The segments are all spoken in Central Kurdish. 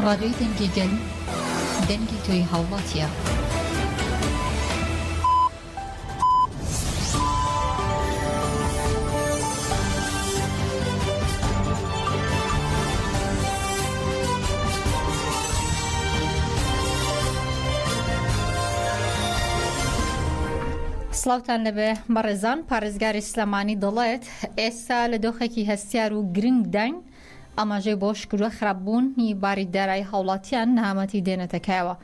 رادیۆی دەنگی گەل دەنگی تۆی هاوڵاتیە. سڵاوتان لەبێ بەڕێزان. پارێزگاری سلێمانی دەڵێت ئێستا لە دۆخێکی هەستیار و گرنگ داین ئاماژەی بۆ شکووە خراپبوونی باری دارایی هاوڵاتیان نەهامەتی دێنێتەکایەوە.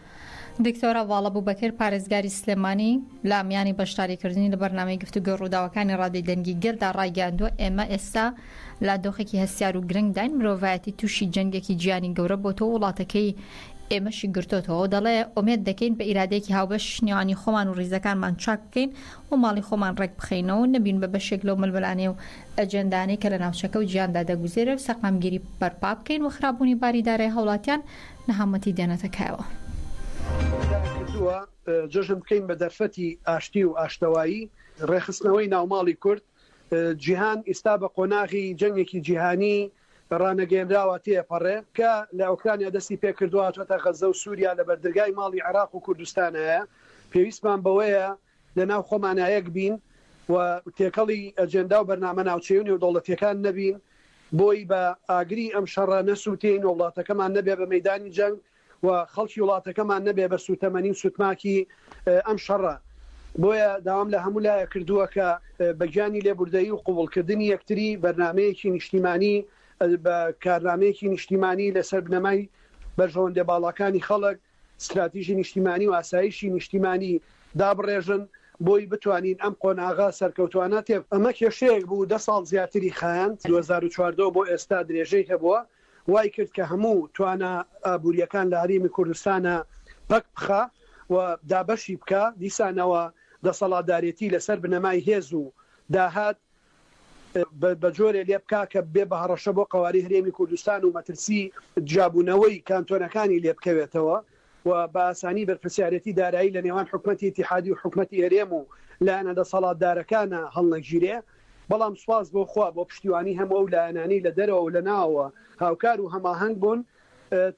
دکتۆرە ڤاڵە بووبەکر پارێزگاری سلێمانی لە میانی بەشداریکردنی لە بەرنامەی گفتوگۆ ڕووداوەکانی ڕادیۆی دەنگی گەلدا ڕایگەاندووە ئێمە ئێستا لە دۆخێکی هەستیار و گرنگ داین، مرۆڤایەتی تووشی جەنگێکی جیانی گەورە بۆ تۆ وڵاتەکەی ئێمەشی گرتوتەوە. دەڵێ ئومێد دەکەین بە ئیرادەیەکی هاوبەش نێوانی خۆمان و ڕیزەکانمان چاک بکەین و ماڵی خۆمان ڕێک بخەینەوە، نەبین بە بەشێک لەو ململانێ و ئەجەندانەی کە لە ناوچەکە و گیاندا دەگوزێرە و سەقامگیری بەرپا بکەین و خراپبوونی باری دارایی هاوڵاتیان نەهامەتی دێنێتەکایەوە. جژم بکەین بە دەرفەتی ئاشتی و ئاشتەوایی ڕێخستنەوەی ناوماڵی کورد. جیهان ئێستا بە قۆناغی جەنگێکی جیهانی ڕانەگەێنراوە تێپەڕێ کە لە ئۆکرانیا دەستی پێکردووە چۆتە غەزە و سووریا لە بەردرگای ماڵی عێراق و کوردستانەیە. پێویستمان بەوەیە لە ناو خۆمانایەک بین و تێکەڵی ئەجێندا و بەرنامە ناوچەیونی و دەوڵەتیەکان نەبین بۆی بە ئاگری ئەم شەڕە نەسووتین و وڵاتەکەمان نەبێ بە مەیدانی جەنگ و خەڵکی وڵاتەکەمان نەبێ بە سوتەمەنی و سوتماکی ئەم شەڕە. بۆیە داوام لە هەموو لایە کردووە کە بەگیانی لێبوردەیی و قوبوڵکردنی یەکتری بەرنامەیەکی نیشتیمانی بە کارنامەیەکی نیشتیمانی لەسەر بنەمای بەرژەوەندە باڵەکانی خەڵک، استراتیژی نیشتیمانی و ئاسایشی نیشتیمانی دابڕێژن بۆی بتوانین ئەم قۆناغا سەرکەوتوانە تێ. ئەمە کێشەیەک بوو 10 ساڵ زیاتری خایاند 2014 بۆ ئێستا درێژەی هەبووە، وای کرد کە هەموو توانە ئابوووریەکان لە هەرێمی کوردستانە پەک بخە و دابەشی بکە، دیسانەوە دەسەڵاتدارێتی لەسەر بنەمای هێز و داهات بە جۆرێ لێ بکا کە بێ بە هەڕەشە بۆ قەواری هەرێمی کوردستان و مەترسی جابوونەوەی کانتۆنەکانی لێ بکەوێتەوە و بە ئاسانی بەرپرسیارەتی دارایی لە نێوان حکومەتی ئیتیحادی و حکومەتی هەرێم و لایەنە دەسەڵاتدارەکانە هەڵنەگیرێ. بەڵام سوپاس بۆ خوا بۆ پشتیوانی هەموو و لایەنانی لە دەرەوە و لە ناوە هاوکار و هەماهەنگ بوون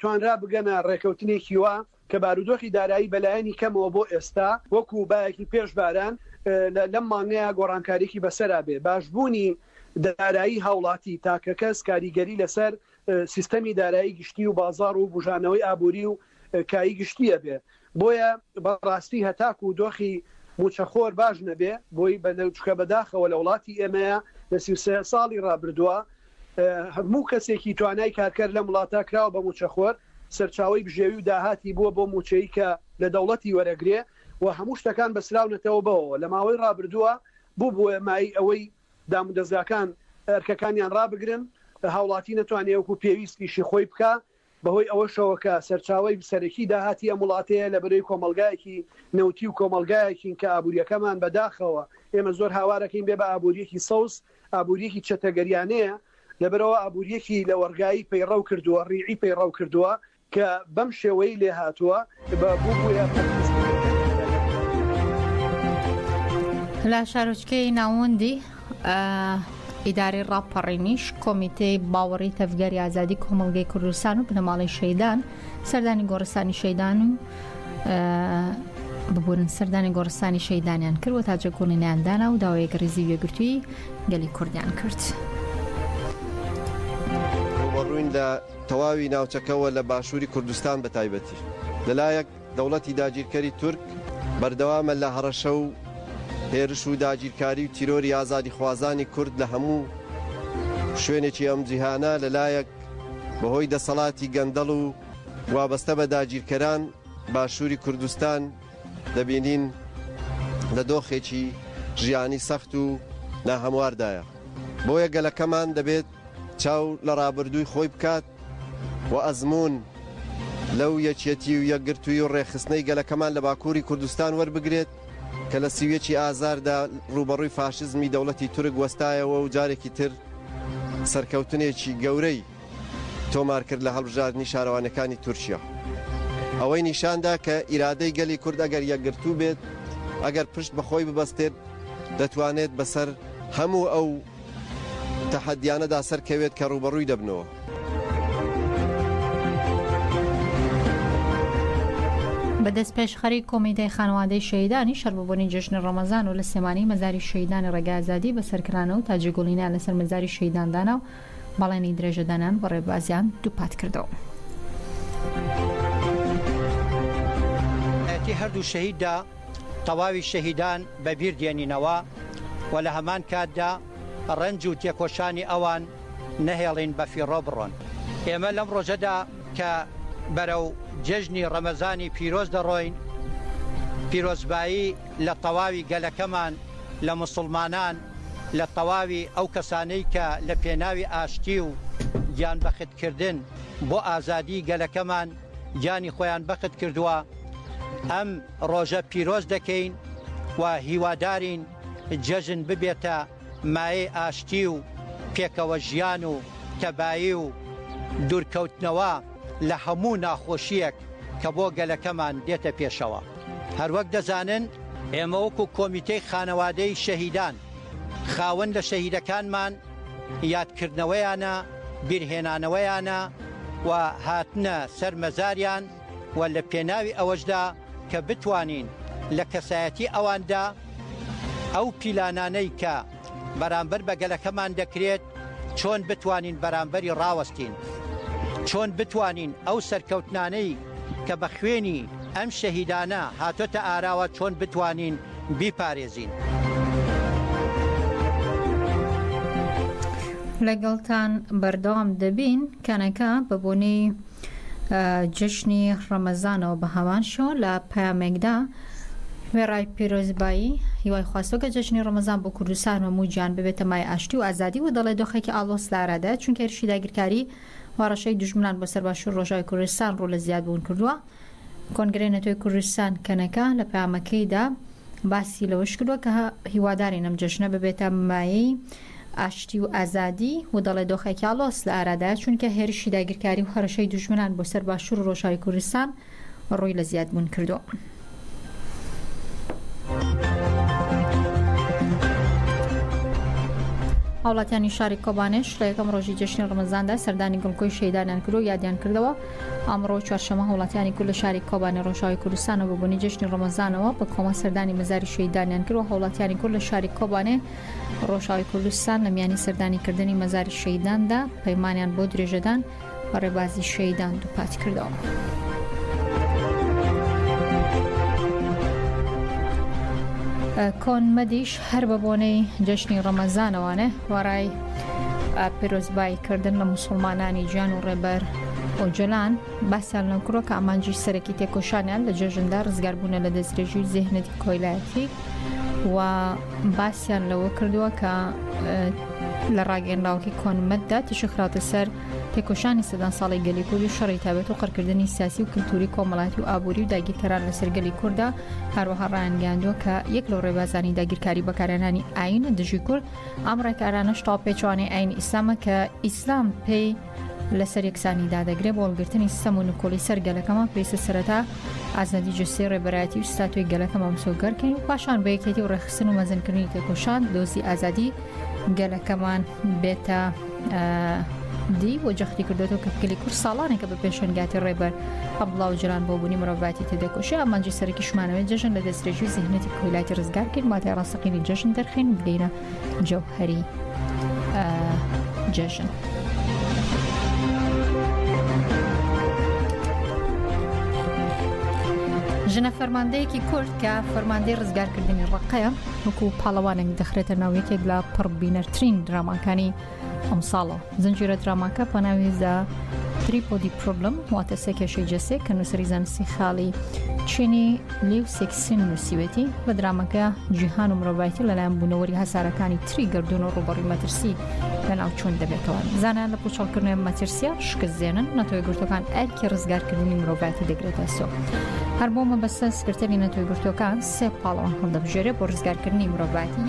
توانرا بگەنە ڕێکەوتنێکی وا کە بارودۆخی دارایی بەلایەنی کەمەوە بۆ ئێستا وەکو باەکی پێشباران لەم مانگەیە گۆڕانکاریکی بەسەرا بێ. باشبوونی دارایی هاوڵاتی تاکە کەس کاریگەری لەسەر سیستەمی دارایی گشتی و بازار و بژانەوەی ئابووری و کایی گشتیە بێ. بۆیە بەڕاستی هەتاک و دۆخی موچەخۆر باش نەبێ بۆی بەچکە بەداخەوە لە وڵاتی ئێمەیە لە 33 ساڵی ڕابردووە هەموو کەسێکی توانای کارکەر لە وڵاتە کراوە بە موچەخۆر سەرچاوی بژێوی و داهاتی بووە بۆ موچەی کە لە دەوڵەتی وەرەگرێ و هەموو شتەکان بەسراونەتەوە بەوە لە ماوەی ڕابردووە بوو مای ئەوەی دامودەزاکان ئەرکەکانیان ڕابگرن هاوڵاتی نەتوانێ وەکو پێویستیشی خۆی بکە بەهۆی ئەوەشەوەکە سەرچاوی سەرەکی داهاتی ئەم وڵاتەیە لە بەرەوەی کۆمەلگایەکی نەوتی و کۆمەلگایەکی کە ئابوووریەکەمان بەداخەوە ئێمە زۆر هاوارەکەین بێ بە ئابوووریەکی سەوز ئابوووریەکی چەتەگەریانەیە لەبەرەوە ئابوووریەکی لە وەرگایی پەیڕەو کردووە ڕیعی پەیڕەو کردووە کە بەم شێوەی لێ هاتووە بە بووبووە لە شارۆچکەی ناوەندی ئیداری ڕاپەڕینیش کۆمیتەی باوەڕی تەفگەری ئازادی کۆمەڵگەی کوردستان و بنەماڵی شەیدان سەردانی گۆڕستانی شەیدان و ببوورن سەردانی گۆڕستانی شەیدانیان کرد و تاجەکۆڵینیاندانا و داوای گەڕیزی وێگرتووی گەلی کوردیان کرد. ڕووین لە تەواوی ناوچەکەەوە لە باشووری کوردستان بە تایبەتی لەلایەک دەوڵەتی داگیرکەری تورک بەردەوامە لە هەڕەشە و هێرش و داگیرکاری و تیرۆری ئازادی خوازانی کورد لە هەموو شوێنێکی ئەم جیهانە لەلایەک بەهۆی دەسەڵاتی گەندەڵ و وابەستە بە داگیرکەران باشووری کوردستان دەبینین لە دۆخێکی ژیانی سەخت و ناهەمواردایە. بۆیە گەلەکەمان دەبێت چاو لە ڕابردووی خۆی بکات و ئەزمون لەو یەکێتی و یەکگرتووی و ڕێخستنەی گەلەکەمان لە باکووری کوردستان وەربگرێت کە لە سیوێکی ئازاردا ڕوبەڕووی فاشزمی دەوڵەتی تورک وەستایەوە و جارێکی تر سەرکەوتنێکی گەورەی تۆمار کرد لە هەڵبژاردننی شارەوانەکانی تورکیا. ئەوەی نیشاندا کە ئیرادەی گەلی کورد ئەگەر یەکگرتوو بێت ئەگەر پشت بەخۆی ببەستێت دەتوانێت بەسەر هەموو ئەو تەحەدیانەدا سەرکەوێت کە ڕوبەڕووی دەبنەوە. بەدەست پێشخەری کۆمیتەی خانەوادەی شەهیدانی شەرببوونی جژنی ڕەمەزان و لە سێمانی مەزاری شەهیدانی ڕێگای ئازادی بەسەرکرانە و تاجێگوڵینیان لەسەر مەزاری شەهیداندانا و بەڵێنی درێژەدانان بە ڕێبازیان دووپات کردەوە. هەردوو شەهیددا تەواوی شەهیدان بەبیر دێنینەوە و لە هەمان کاتدا ڕەنج و تێکۆشانی ئەوان نەهێڵین بە فیڕۆ بڕۆن. ئێمە لەم ڕۆژەدا کە بەرەو جژنی ڕەمەزانی پیرۆز دەڕۆین، پیرۆزبایی لە تەواوی گەلەکەمان لە موسڵمانان، لە تەواوی ئەو کەسانەی کە لە پێناوی ئاشتی و گیان بەختکردن بۆ ئازادی گەلەکەمان گیانی خۆیان بەخت کردووە. ئەم ڕۆژە پیرۆز دەکەین و هیوادارین جەژن ببێتە مایەی ئاشتی و پێکەوە ژیان و تەبایی و دوورکەوتنەوە لە هەموو ناخۆشیەک کە بۆ گەلەکەمان دێتە پێشەوە. هەروەک دەزانن ئێمە وەکو کۆمیتەی خانەوادەی شەهیدان خاوەن لە شەهیدەکانمان یادکردنەوەیانە، بیرهێنانەوەیانە و هاتنە سەر مەزاریان و لە پێناوی ئەوەشدا کە بتوانین لە کەسایەتی ئەواندا ئەو پیلانانەی کە بەرامبەر بە گەلەکەمان دەکرێت چۆن بتوانین بەرامبەری ڕاوەستین، چۆن بتوانین ئەو سەرکەوتنانەی کە بە خوێنی ئەم شەهیدانە هاتۆتە ئاراوە چۆن بتوانین بیپارێزین. لەگەڵتان بەردەوام دەبین کەنەکە بەبوونی جشنی ڕەمەزانەوە بە هەمان شۆ لە پامێکدا وێڕای پیرۆزبایی هیوای خواستۆ کە جشنی ڕەمەزان بۆ کوردستان و موجیان ببێتە مای ئاشتی و ئازادی و دەڵێ دۆخێکی ئاڵۆس لارادە چونکە هێرشی داگیرکاری وارەشەی دوژمنان بەسەر باشوور ڕۆژاوی کوردستان ڕوو لە زیادبوون کردووە. کۆنگرەی نەتۆی کوردستان کەنەکە لە پامەکەیدا باسی لەوەش کردووە کە هیوادارین ئەم جشنە ببێتە مایەی ئاشتی و ئازادی و دەڵێ دۆخێکی ئاڵۆس لە ئارادە چونکە هێرشی داگیرکاری و هەرشەی دوژمنان بۆ سەر باشوور ڕۆژاوی کوردستان ڕووی لە زیادبوون کردووە. هاوڵاتیانی شاری کۆبانێش لە یەکەم ڕۆژی جشنی ڕەمەزاندا سەردانی گڵکۆی شەهیدانیان کردو و یادیان کردەوە. ئەمڕۆ چوارشەمە هاوڵاتیانی کورد لە شاری کۆبانی ڕۆژاوی کوردستان و بۆبوونی جشنی ڕەمەزانەوە بە کۆمە سەردانی مەزاری شەهیدانیان کرد و هاوڵاتیانی کورد لە شاری کۆبانێ ڕۆژاوی کوردستان لە میانی سەردانیکردنی مەزاری شەهیداندا پەیمانیان بۆ درێژەدان بە ڕێبازی شەهیدان دووپات کردەوە. کۆنمەدیش هەر بە بۆنەی جشنی ڕەمەزانەوانە وەڕای پیرۆزباییکردن لە موسڵمانانی گیان و ڕێبەر ئۆجۆلان باسییان لەم کڕۆ کە ئامانجی سەرەکی تێکۆشانیان لە جێژندا ڕزگاربوونە لە دەستدرێژی و زێهنەتی کۆیلایەتی و باسییان لەوە کردووە کە لە ڕاگەیەنراوەکی کۆنمەتدا تیشخراوتە سەر تێکۆشانی سەدان ساڵی گەلی کوردی و شەڕی تابێت و قڕکردنی سیاسی و کللتوری کۆمەڵاتی و ئابووری و داگیرکەران لەسەر گەلی کووردا هەروەها ڕایانگەاندووە کە یەک لەو ڕێبازانی داگیرکاری بەکارهێنانی ئاینە دژی کورد ئەم ڕێکارانەش تاو پێچوانەی ئاینی ئیسلامە کە ئیسلام پێی لەسەر یەکسانی دادەگرێت بۆ وەڵگرتنی سەم و نکۆڵی سەر گەلەکەمان پێویستە سەرەتا ئازادی جوستەی ڕێبەرایەتی و ستاتوی گەلەکەمان مسۆگەرکەین و پاشان بە یەکێتی و ڕێخستن و مەزنکردنی تێکۆشان دۆزی ئازادی گەلەکەمان بێتە دی بۆ جەختی کردوێتەوە کە گەلی کورد ساڵانێکە بە پێشەنگاتی ڕێبەر هەبڵاو جران بۆ بوونی مرۆڤاتی تێدەکۆشی ئامانجی سەرەکی شمانەوەی جەژن لە دەستدرێژی و زێهنەتی کۆیلاتی ڕزگارکرد ماتای ڕاستەقینی جەژن دەرخین بگەینە جەوهەری جەژن. ژنە فەرماندەیەکی کورد کە فەرماندەی ڕزگارکردنی ڕقەیە وەکو پاڵەوانێک دەخرێتە ناویەکێک لە پڕبینەرترین دراماکانی ئەم ساڵە. زنجیرە دراماکە پەناوی زە تریپۆدی پرۆبلم واتە سێ کێشەی جەسێک کە نووسری زانستی خاڵی چینی لیو سێکسین نووسیوێتی بە درامەکە جیهان و مرۆڤایەتی لەلایەن بوونەوەری هەسارەکانی تری گردون و ڕوبەڕی مەترسی لەناو چۆن دەبێتەوە. زانایان لە پوچەڵکردنەوەی مەترسیە شکست دێنن نەتۆی گرتوەکان ئەرکی ڕزگارکردنی مرۆڤایەتی دەگرێتە سۆ. هەر بۆ مەبەستە سکرتەری نەتۆی گرتوەکان سێ پاڵەوان هەڵدەبژێرێت بۆ ڕزگارکردنی مرۆڤایەتی.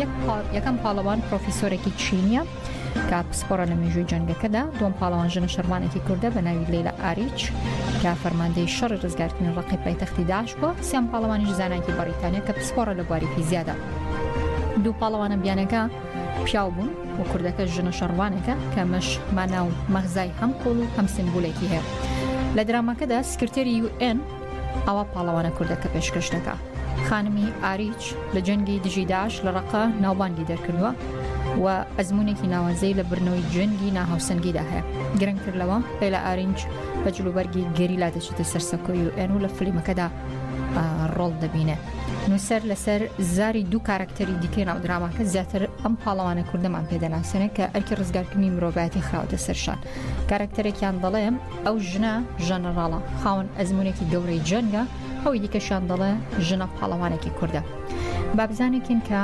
یەکەم پاڵەوان پرۆفیسۆرێکی چینیە کە پسپۆرە لە مێژووی جەنگەکەدا، دووەم پاڵەوان ژنە شەرمانێکی کوردە بە ناوی لەیلا ئاریچ کە فەرماندەی شەڕی ڕزگارکردنی ڕقی پایتەختی داعش بووە، سێم پاڵەوانیش زانایکی بەریتانیا کە پسپۆرە لە بواری فیزیادا. دوو پاڵەوانە بیانەکە پیاو بوون و کوردەکە ژنە شەڕوانێکە کە مەش ماناو مەغزای هەم کۆڵ و هەم سمبولێکی هەیە. لە دراماکەدا سکرتێری UN ئەوە پاڵەوانە کوردەکە پێشکەش دەکا. خانمی ئاریچ لە جەنگی دژی داعش لە ڕەقە ناوبانگی دەرکردووە و ئەزمونێکی ناوازەی لە برنەوەی جەنگی ناهاوسەنگیدا هەیە. گرنگتر لەوە لەیلا ئارینج بە جلوبەرگی گەریلا دەچێتە سەرسەکۆی و ئێن و لە فلیمەکەدا ڕۆڵ دەبینێ. نووسەر لەسەر زاری دوو کارکتەری دیکەی ناودراماکە زیاتر ئەم پاڵەوانە کوردەمان پێدەناسێنێت کە ئەرکی ڕزگارکردنی مرۆڤایەتی خراوەتە سەرشان. کارکتەرێکیان دەڵێ ئەو ژنە ژەنەراڵە خاوەن ئەزمونێکی گەورەی جەنگە، ئەوی دیکەشان دەڵێ ژنە پاڵەوانێکی کوردە. بابزانێکین کە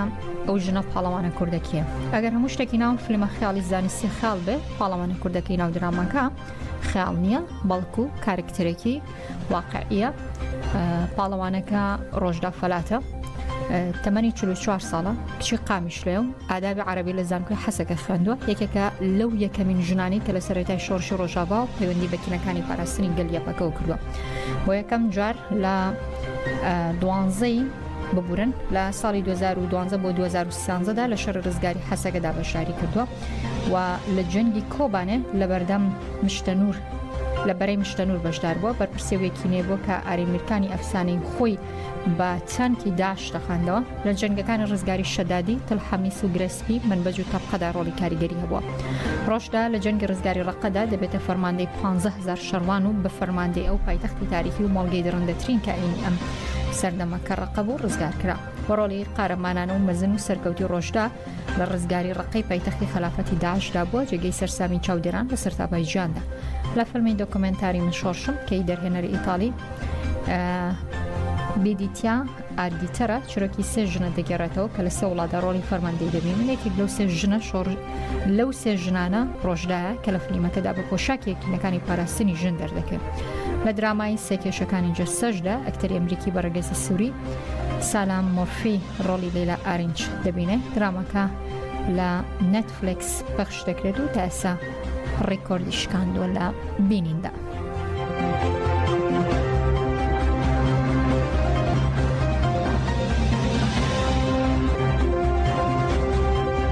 ئەو ژنە پاڵەوانە کوردەکیە. ئەگەر هەموو شتێکی ناو فیلمە خیاڵی زانستی خیاڵ بێ، پاڵەوانە کوردەکەی ناودراماکە خیاڵ نییە، بەڵکو کارکتەرێکی واقعیە. پاڵەوانەکە ڕۆژدا فەلاتە، تەمەنی 44 ساڵە، کچی قامیشلێ و ئادابی عەرەبی لە زانکۆی حەسەکە خوێندووە، یەکێکە لەو یەکەمین ژنانی کە لە سەرەتای شۆڕشی ڕۆژاوا و پەیوەندی بە کینەکانی پاراستنی گەلیەپەکەەوە کردووە. بۆ یەکەم جار لە 12 ببورن لە ساڵی 2012 بۆ 2013دا لە شەڕ ڕزگاری حەسەکەدا بەشداری کردووە و لە جەنگی کۆبانێ لە بەردەم مشتەنور لە بەرەی مشتەنور بەشدار بووە. بەرپرسێوێکی نێبووە کە ئاریمیرکانی ئەفسانەی خۆی بە چەندکی داعش دەخاندەوە. لە جەنگەکانی ڕزگاری شەدادی تەلحەمیس و گرەسپی منبەج و تەبقەدا ڕۆڵی کاریگەری هەبووە. ڕۆژدا لە جەنگی ڕزگاری ڕەقەدا دەبێتە فەرماندەی 15,000 شەڕوان و بە فەرماندەی ئەو پایتەختی تاریخی و مۆڵگەی دڕندەترین کە ئەینی ئەم سەردەمەکە ڕەقە بوو ڕزگار کرا. بە ڕۆڵی قارەمانانە و مەزن و سەرکەوتی ڕۆژدا لە ڕزگاری ڕقەی پایتەختی خلافەتی داعشدا بووە، جێگەی سەرسامی چاودێران لە سەرتاپای ژیاندا. لە فیلمی دۆکومنتاری من شۆڕشم کەی دەرهێنەری ئیتاڵی بیدیتیا ئاردیتەرە چرۆکی سێ ژنە دەگەڕێتەوە کە لە سێ وڵاتە ڕۆڵی فەرماندەی دەبینن. یەکێک لەو سێ ژنانە ڕۆژدایە کە لە فلیمەکەدا بە پۆشاکی کینەکانی پاراستنی ژن دەردەکەن. لە درامای سێکێشەکانی جەسەشدا ئەکتەری ئەمریکی بەڕێگەزی سووری سالام مۆرفی ڕۆڵی لەیلا ئارینج دەبینێت. درامەکە لە نەتفلیکس پەخش دەکرێت و تا ئێستا ڕێکۆردی شکاندووە لە بینیندا.